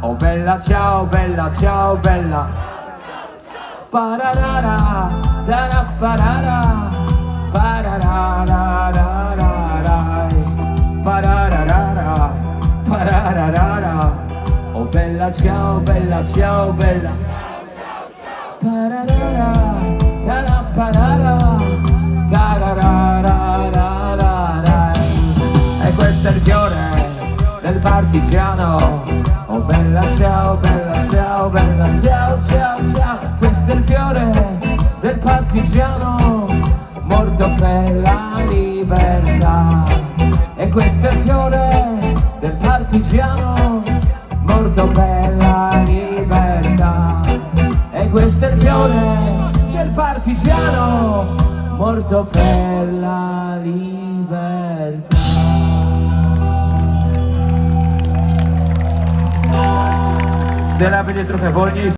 Oh bella, ciao bella, ciao bella. Pararara, taraparara, pararararararai, parararara, parararara. Oh bella, ciao bella, ciao bella. Pararara, taraparara, tararararararai. E questo è il fiore del partigiano. Oh bella, ciao bella, ciao bella, ciao ciao ciao. Questo è il fiore del partigiano morto per la libertà. E questo è il fiore del partigiano morto per la libertà. E questo è il fiore del partigiano morto per la libertà. De la Belle Troche Wolniej